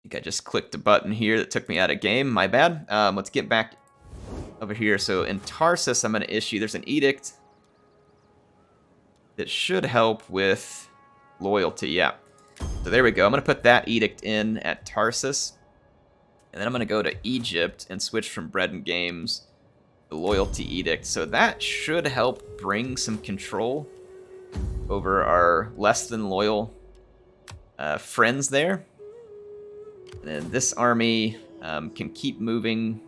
think I just clicked a button here that took me out of game. My bad. Let's get back over here. So in Tarsus, I'm going to issue... There's an edict that should help with loyalty. Yeah. So there we go. I'm going to put that edict in at Tarsus. And then I'm going to go to Egypt and switch from bread and games to loyalty edict. So that should help bring some control over our less than loyal friends there. And then this army can keep moving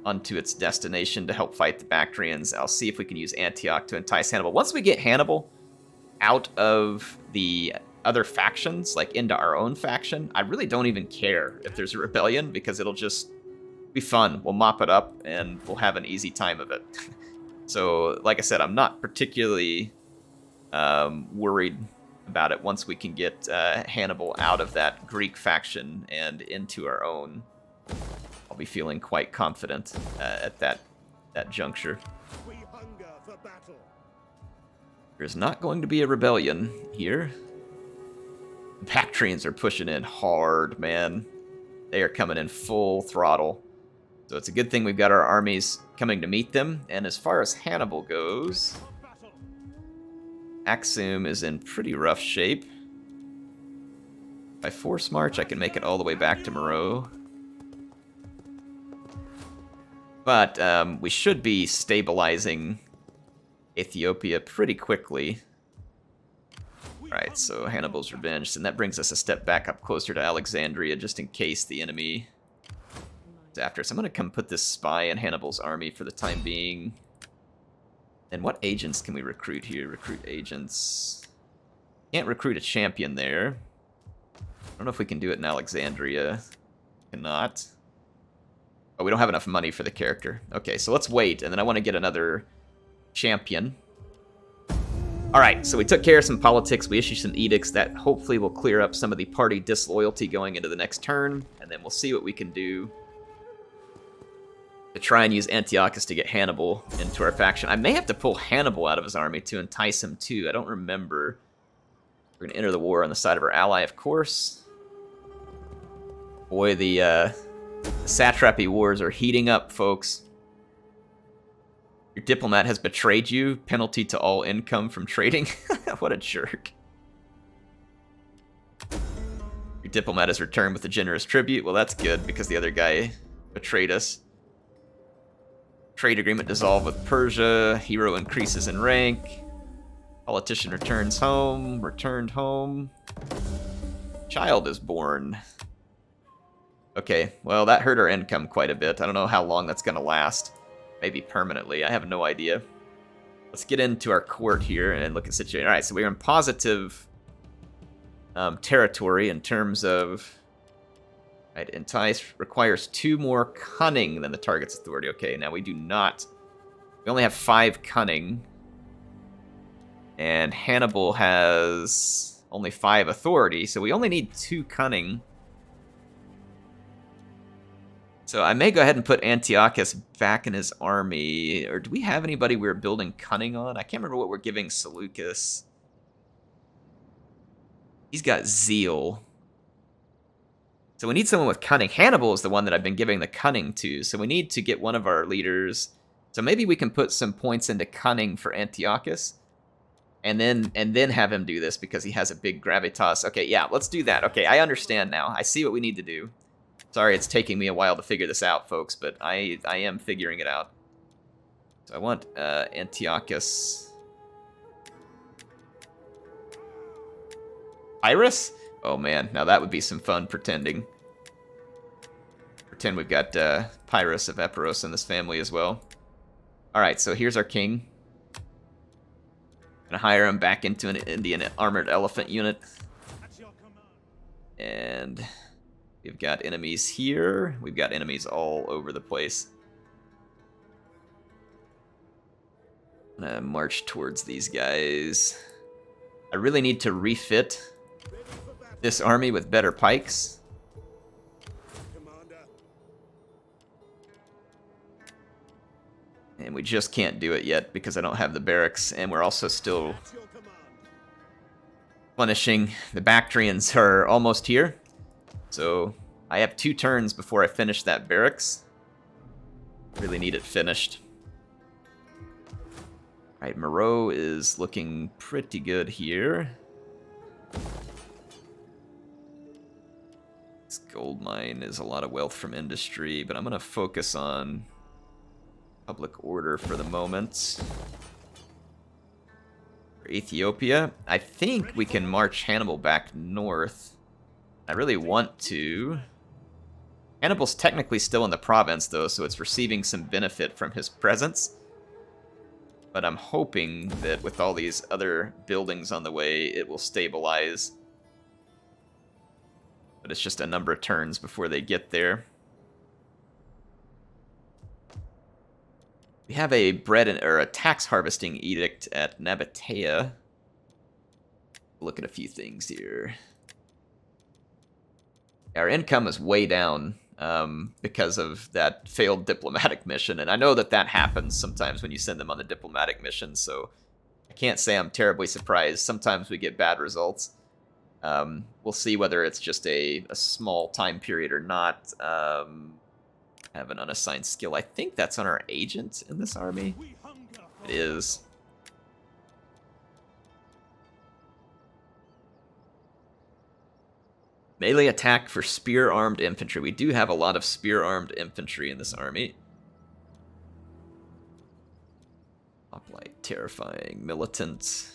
onto its destination to help fight the Baktrians. I'll see if we can use Antioch to entice Hannibal. Once we get Hannibal out of the other factions, like into our own faction, I really don't even care if there's a rebellion, because it'll just be fun. We'll mop it up and we'll have an easy time of it. So, like I said, I'm not particularly worried about it once we can get Hannibal out of that Greek faction and into our own. I'll be feeling quite confident at that juncture. We hunger for battle. There's not going to be a rebellion here. The Baktrians are pushing in hard, man. They are coming in full throttle. So it's a good thing we've got our armies coming to meet them. And as far as Hannibal goes, Axum is in pretty rough shape. By force march, I can make it all the way back to Moreau. But we should be stabilizing Ethiopia pretty quickly. Alright, so Hannibal's revenge, and that brings us a step back up closer to Alexandria, just in case the enemy is after us. I'm going to come put this spy in Hannibal's army for the time being. And what agents can we recruit here? Recruit agents. Can't recruit a champion there. I don't know if we can do it in Alexandria. Cannot. Oh, we don't have enough money for the character. Okay, so let's wait, and then I want to get another champion. Alright, so we took care of some politics, we issued some edicts that hopefully will clear up some of the party disloyalty going into the next turn, and then we'll see what we can do to try and use Antiochus to get Hannibal into our faction. I may have to pull Hannibal out of his army to entice him too, I don't remember. We're going to enter the war on the side of our ally, of course. Boy, the Satrapy wars are heating up, folks. Your diplomat has betrayed you. Penalty to all income from trading. What a jerk. Your diplomat is returned with a generous tribute. Well, that's good, because the other guy betrayed us. Trade agreement dissolved with Persia. Hero increases in rank. Politician returns home. Returned home. Child is born. Okay, well, that hurt our income quite a bit. I don't know how long that's going to last. Maybe permanently. I have no idea. Let's get into our court here and look at the situation. All right, so we're in positive territory in terms of... Right, entice requires 2 more cunning than the target's authority. Okay, now we do not... We only have 5 cunning. And Hannibal has only 5 authority, so we only need 2 cunning. So I may go ahead and put Antiochus back in his army. Or do we have anybody we're building cunning on? I can't remember what we're giving Seleucus. He's got zeal. So we need someone with cunning. Hannibal is the one that I've been giving the cunning to. So we need to get one of our leaders. So maybe we can put some points into cunning for Antiochus. And then have him do this because he has a big gravitas. Okay, yeah, let's do that. Okay, I understand now. I see what we need to do. Sorry it's taking me a while to figure this out, folks, but I am figuring it out. So I want Antiochus. Iris? Oh man, now that would be some fun pretending. Pretend we've got Pyrrhus of Epiros in this family as well. Alright, so here's our king. Gonna hire him back into an Indian armored elephant unit. And we've got enemies here. We've got enemies all over the place. I'm gonna march towards these guys. I really need to refit this army with better pikes. And we just can't do it yet because I don't have the barracks, and we're also still punishing. The Baktrians are almost here. So I have 2 turns before I finish that barracks. Really need it finished. Alright, Moreau is looking pretty good here. This gold mine is a lot of wealth from industry, but I'm going to focus on public order for the moment. For Ethiopia, I think we can march Hannibal back north. I really want to. Hannibal's technically still in the province, though, so it's receiving some benefit from his presence. But I'm hoping that with all these other buildings on the way, it will stabilize. But it's just a number of turns before they get there. We have a a tax harvesting edict at Nabatea. Look at a few things here. Our income is way down because of that failed diplomatic mission, and I know that that happens sometimes when you send them on the diplomatic mission, so I can't say I'm terribly surprised. Sometimes we get bad results. We'll see whether it's just a small time period or not. Have an unassigned skill. I think that's on our agent in this army. It is. Melee attack for spear-armed infantry. We do have a lot of spear-armed infantry in this army. Hoplite, terrifying, militant.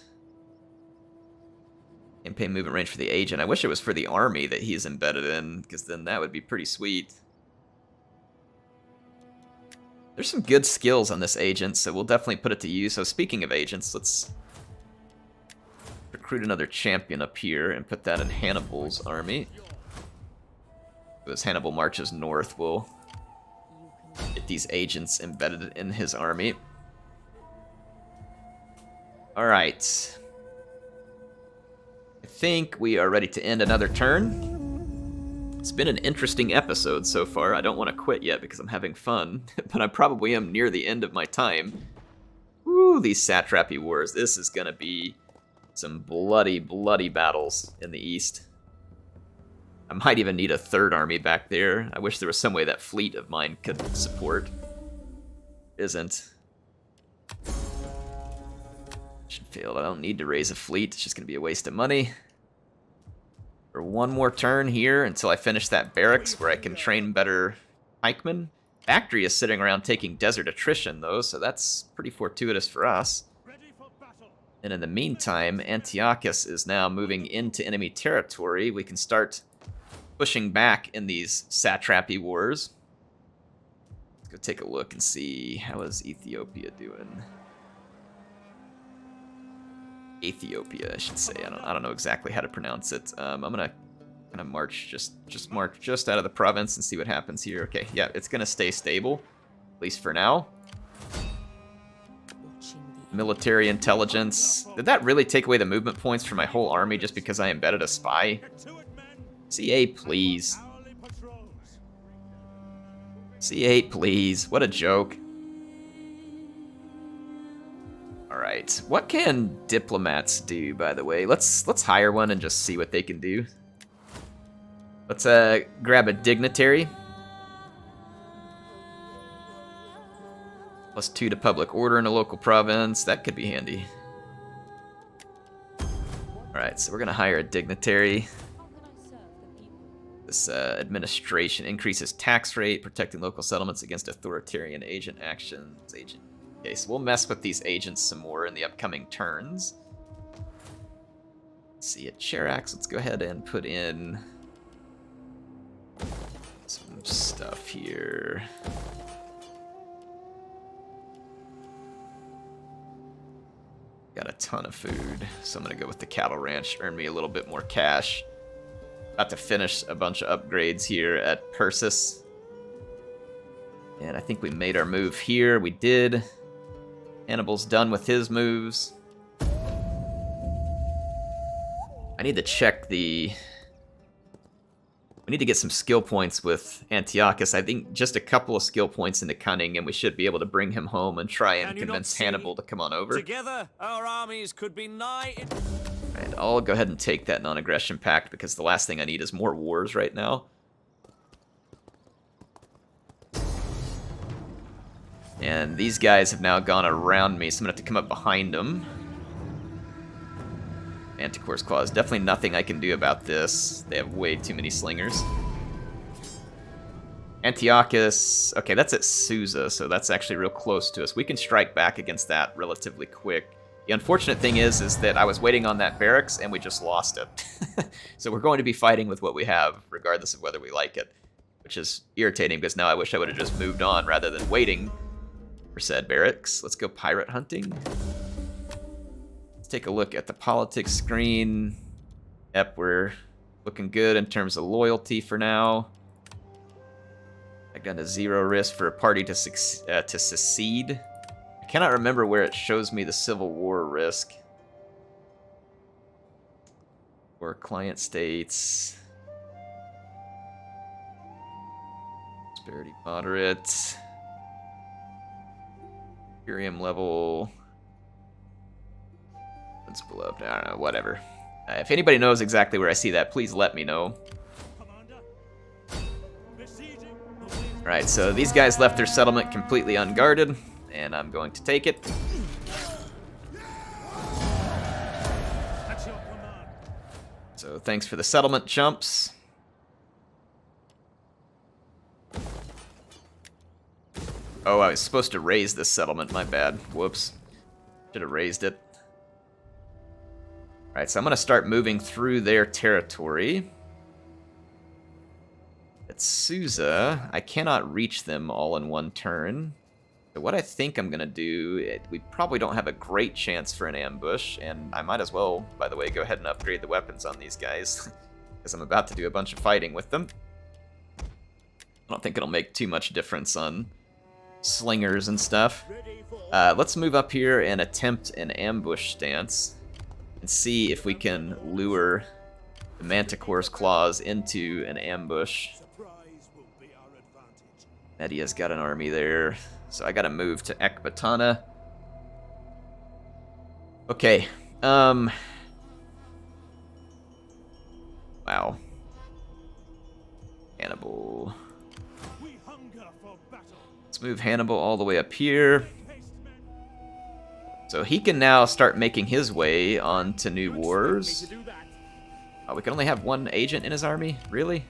Campaign movement range for the agent. I wish it was for the army that he's embedded in, because then that would be pretty sweet. There's some good skills on this agent, so we'll definitely put it to use. So speaking of agents, let's recruit another champion up here and put that in Hannibal's army. As Hannibal marches north, we'll get these agents embedded in his army. Alright. I think we are ready to end another turn. It's been an interesting episode so far. I don't want to quit yet because I'm having fun, but I probably am near the end of my time. Woo, these Satrapy wars. This is going to be some bloody, bloody battles in the east. I might even need a 3rd army back there. I wish there was some way that fleet of mine could support. Isn't. Should fail. I don't need to raise a fleet. It's just going to be a waste of money. For one more turn here until I finish that barracks where I can train better pikemen. Bactria is sitting around taking desert attrition, though, so that's pretty fortuitous for us. And in the meantime, Antiochus is now moving into enemy territory. We can start pushing back in these satrapy wars. Let's go take a look and see how is Ethiopia doing. Ethiopia, I should say. I don't know exactly how to pronounce it. I'm gonna march just march just out of the province and see what happens here. Okay, yeah, it's gonna stay stable, at least for now. Military intelligence. Did that really take away the movement points for my whole army just because I embedded a spy? C8, please. C8, please. What a joke. Alright. What can diplomats do, by the way? Let's hire one and just see what they can do. Let's grab a dignitary. +2 to public order in a local province. That could be handy. Alright, so we're going to hire a dignitary. This administration increases tax rate, protecting local settlements against authoritarian agent actions. Okay, so we'll mess with these agents some more in the upcoming turns. Let's see, at Cherax, let's go ahead and put in some stuff here. Got a ton of food, so I'm gonna go with the cattle ranch, earn me a little bit more cash. About to finish a bunch of upgrades here at Persis. And I think we made our move here. We did. Hannibal's done with his moves. I need to check the... We need to get some skill points with Antiochus. I think just a couple of skill points into cunning, and we should be able to bring him home and try and convince Hannibal to come on over. Together, our armies could be nigh. And I'll go ahead and take that non-aggression pact because the last thing I need is more wars right now. And these guys have now gone around me, so I'm gonna have to come up behind them. Manticore's Claws. Definitely nothing I can do about this. They have way too many slingers. Antiochus. Okay, that's at Susa, so that's actually real close to us. We can strike back against that relatively quick. The unfortunate thing is that I was waiting on that barracks and we just lost it. So we're going to be fighting with what we have, regardless of whether we like it. Which is irritating because now I wish I would have just moved on rather than waiting for said barracks. Let's go pirate hunting. Take a look at the politics screen. Yep, we're looking good in terms of loyalty for now. I got a 0 risk for a party to secede. I cannot remember where it shows me the Civil War risk. Or client states. Prosperity moderate. Imperium level. Below. I don't know, whatever. If anybody knows exactly where I see that, please let me know. Alright, so these guys left their settlement completely unguarded, and I'm going to take it. So thanks for the settlement, chumps. Oh, I was supposed to raise this settlement, my bad. Whoops. Should have raised it. Alright, so I'm going to start moving through their territory. At Susa, I cannot reach them all in one turn. So what I think I'm going to do, we probably don't have a great chance for an ambush, and I might as well, by the way, go ahead and upgrade the weapons on these guys, because I'm about to do a bunch of fighting with them. I don't think it'll make too much difference on slingers and stuff. Let's move up here and attempt an ambush stance. And see if we can lure the Manticore's Claws into an ambush. Media's got an army there, so I gotta move to Ecbatana. Okay, wow. Hannibal. Let's move Hannibal all the way up here. So he can now start making his way on to new wars. Oh, we can only have one agent in his army? Really?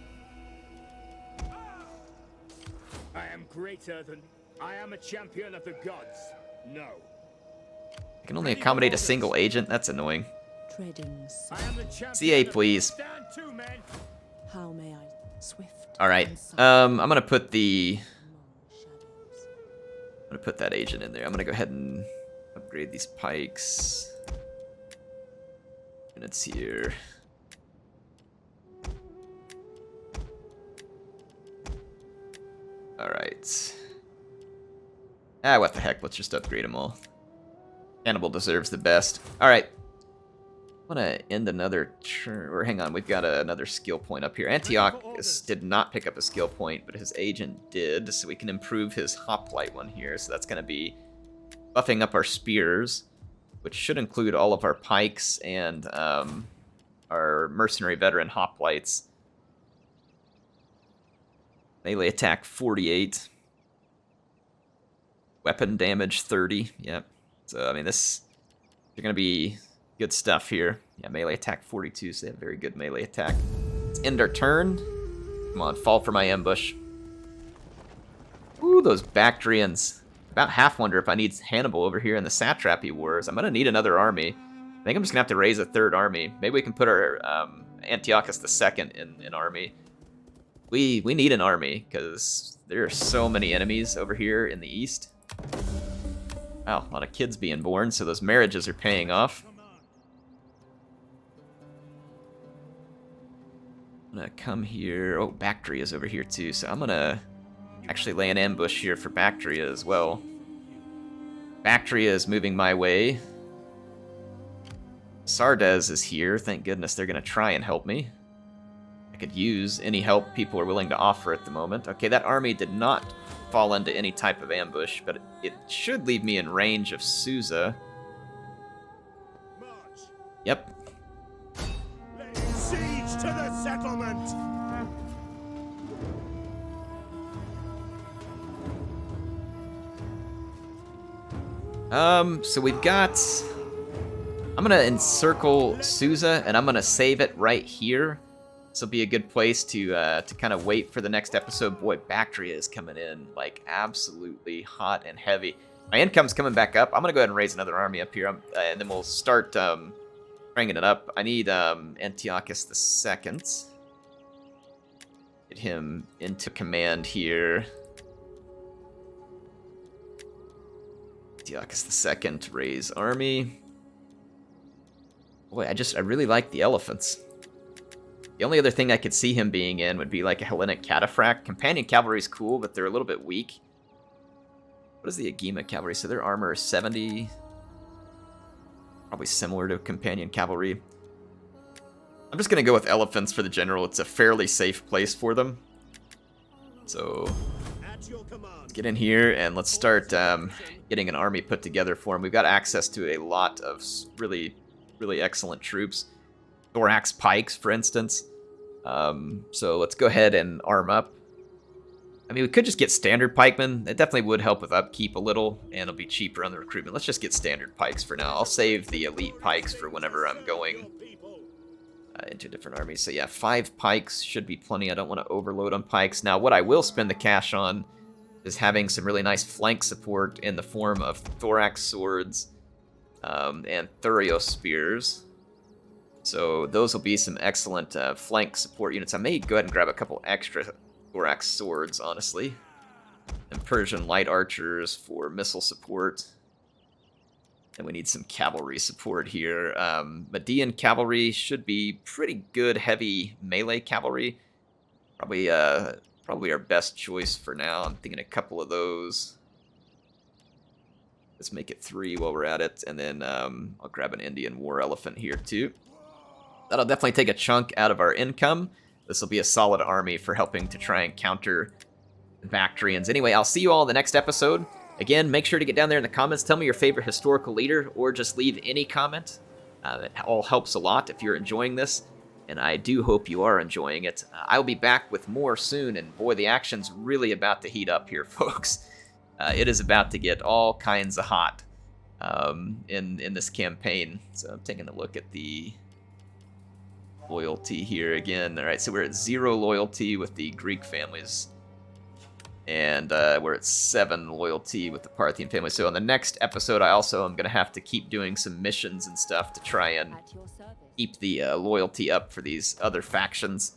I am greater than... I am a champion of the gods. No. I can only accommodate a single agent. That's annoying. Treading CA, please. how may I swift? Alright, I'm gonna put the... I'm gonna put that agent in there. I'm gonna go ahead and upgrade these pikes. Units here. Alright. Ah, what the heck, let's just upgrade them all. Hannibal deserves the best. Alright. I want to end another turn, or hang on, we've got another skill point up here. Antiochus did not pick up a skill point, but his agent did, so we can improve his hoplite one here. So that's going to be buffing up our spears, which should include all of our pikes and our mercenary veteran hoplites. Melee attack 48. Weapon damage 30. Yep. So, I mean, they're going to be good stuff here. Yeah, melee attack 42, so they have very good melee attack. Let's end our turn. Come on, fall for my ambush. Ooh, those Baktrians. About half wonder if I need Hannibal over here in the Satrapy Wars. I'm going to need another army. I think I'm just going to have to raise a third army. Maybe we can put our Antiochus II in army. We need an army, because there are so many enemies over here in the east. Wow, a lot of kids being born, so those marriages are paying off. I'm gonna come here. Oh, Bactria is over here too, so I'm gonna actually lay an ambush here for Bactria as well. Bactria is moving my way. Sardes is here. Thank goodness they're gonna try and help me. I could use any help people are willing to offer at the moment. Okay, that army did not fall into any type of ambush, but it should leave me in range of Susa. Yep. Siege to the settlement! So we've got... I'm gonna encircle Susa, and I'm gonna save it right here. This will be a good place to kind of wait for the next episode. Boy, Bactria is coming in like absolutely hot and heavy. My income's coming back up. I'm gonna go ahead and raise another army up here, and then we'll start bringing it up. I need Antiochus II. Get him into command here. Antiochus II, raise army. Boy, I really like the elephants. The only other thing I could see him being in would be like a Hellenic cataphract. Companion cavalry is cool, but they're a little bit weak. What is the Agema cavalry? So their armor is 70. Probably similar to companion cavalry. I'm just going to go with elephants for the general. It's a fairly safe place for them. So let's get in here and let's start getting an army put together for him. We've got access to a lot of really, really excellent troops. Thorax pikes, for instance. So let's go ahead and arm up. I mean, we could just get standard pikemen. It definitely would help with upkeep a little, and it'll be cheaper on the recruitment. Let's just get standard pikes for now. I'll save the elite pikes for whenever I'm going into different armies. So yeah, 5 pikes should be plenty. I don't want to overload on pikes. Now, what I will spend the cash on is having some really nice flank support in the form of thorax swords and thurio spears. So those will be some excellent flank support units. I may go ahead and grab a couple extra thorax swords, honestly. And Persian light archers for missile support. And we need some cavalry support here. Median cavalry should be pretty good heavy melee cavalry. Probably our best choice for now. I'm thinking a couple of those. Let's make it 3 while we're at it. And then I'll grab an Indian war elephant here too. That'll definitely take a chunk out of our income. This will be a solid army for helping to try and counter the Bactrians. Anyway, I'll see you all in the next episode. Again, make sure to get down there in the comments. Tell me your favorite historical leader, or just leave any comment. It all helps a lot if you're enjoying this, and I do hope you are enjoying it. I'll be back with more soon, and boy, the action's really about to heat up here, folks. It is about to get all kinds of hot in this campaign. So I'm taking a look at the loyalty here again. All right, so we're at 0 loyalty with the Greek families. And we're at 7 loyalty with the Parthian family. So on the next episode, I also am going to have to keep doing some missions and stuff to try and keep the loyalty up for these other factions.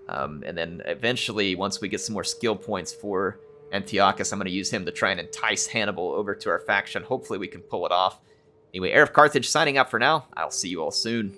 And then eventually, once we get some more skill points for Antiochus, I'm going to use him to try and entice Hannibal over to our faction. Hopefully we can pull it off. Anyway, HeirofCarthage signing out for now. I'll see you all soon.